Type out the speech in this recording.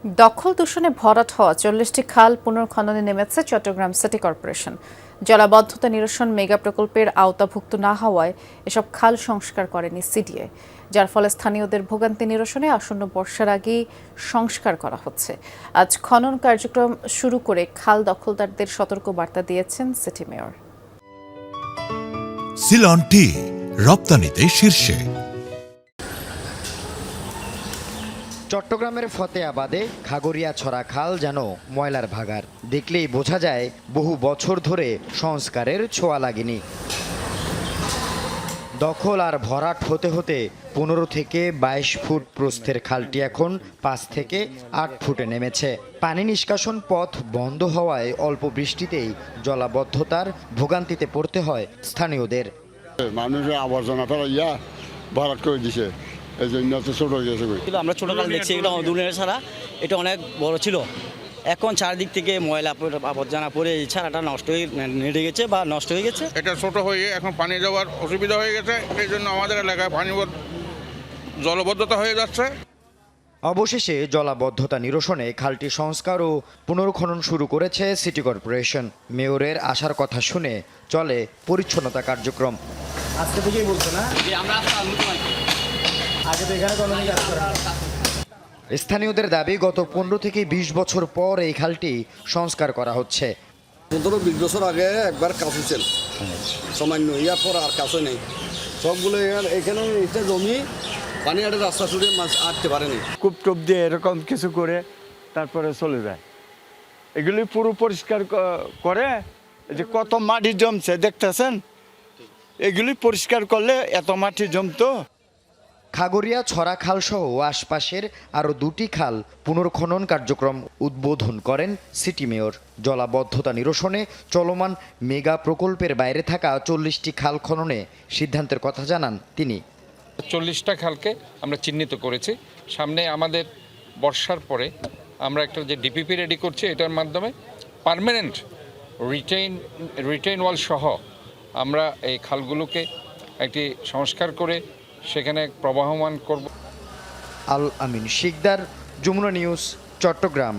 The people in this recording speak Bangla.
দখল দূষণে ভরাট হওয়া 40টি খাল পুনর্খননে নেমেছে চট্টগ্রাম সিটি কর্পোরেশন। জলাবদ্ধতা নিরসন মেগা প্রকল্পের আওতাভুক্ত না হওয়ায় এসব খাল সংস্কার করেনি সিডিএ, যার ফলে স্থানীয়দের ভোগান্তি নিরসনে আসন্ন বর্ষার আগেই সংস্কার করা হচ্ছে। আজ খনন কার্যক্রম শুরু করে খাল দখলদারদের সতর্ক বার্তা দিয়েছেন সিটি মেয়র। সিলন টি রপ্তানিতে শীর্ষে। চট্টগ্রামের ফতেয়াবাদে খাগড়িয়াছড়া খাল যেন ময়লার ভাগার। দেখলেই বোঝা যায় বহু বছর ধরে সংস্কারের ছোঁয়া লাগেনি। দখল আর ভরাট হতে হতে 15 থেকে 22 ফুট প্রস্থের খালটি এখন 5 থেকে 8 ফুটে নেমেছে। পানি নিষ্কাশন পথ বন্ধ হওয়ায় অল্প বৃষ্টিতেই জলাবদ্ধতার ভোগান্তিতে পড়তে হয় স্থানীয়দের। মানুষের আবর্জনা ফেলাইয়া ভরাট করে দিছে, এই জন্য তো ছোট হয়ে গেছে। আমরা ছোটকাল দেখছি এটা দুনিয়া ছাড়া এটা অনেক বড় ছিল। এখন চারদিক থেকে ময়লা আবর্জনা পড়ে এই ছাড়াটা নষ্ট হয়ে নেড়ে গেছে বা নষ্ট হয়ে গেছে। এটা ছোট হয়ে এখন পানি যাওয়ার অসুবিধা হয়ে গেছে, এই জন্য আমাদের এলাকায় পানি জলবদ্ধতা হয়ে যাচ্ছে। অবশেষে জলাবদ্ধতা নিরসনে খালটি সংস্কার ও পুনর্খনন শুরু করেছে সিটি কর্পোরেশন। মেয়রের আসার কথা শুনে চলে পরিচ্ছন্নতা কার্যক্রম। আজকে থেকেই বলছো না আমরা আগে তো এখানে স্থানীয়দের দাবি গত 15 থেকে 20 বছর পর এই খালটি সংস্কার করা হচ্ছে। 15-20 বছর আগে একবার কাজ হয়েছিল, সামান্য ইয়ার পর আর কাজও নেই। সবগুলো এখানে এটা জমি পানি একটা রাস্তা ছুটে মাছ আটতে পারেনি। কূপ টুপ দিয়ে এরকম কিছু করে তারপরে চলে যায়। এগুলি পুরো পরিষ্কার করে, যে কত মাটি জমছে দেখতেছেন, এগুলি পরিষ্কার করলে এত মাটি জমতো। খাগড়িয়াছড়া খাল সহ আশপাশের আরও 2টি খাল পুনর্খনন কার্যক্রম উদ্বোধন করেন সিটি মেয়র। জলাবদ্ধতা নিরসনে চলমান মেগা প্রকল্পের বাইরে থাকা 40টি খাল খননে সিদ্ধান্তের কথা জানান তিনি। 40টা খালকে আমরা চিহ্নিত করেছি। সামনে আমাদের বর্ষার পরে আমরা একটা যে ডিপিপি রেডি করছি, এটার মাধ্যমে পার্মানেন্ট রিটেইন ওয়াল সহ আমরা এই খালগুলোকে একটি সংস্কার করে সেখানে প্রবাহমান করব। আল আমিন শিকদার, যমুনা নিউজ, চট্টগ্রাম।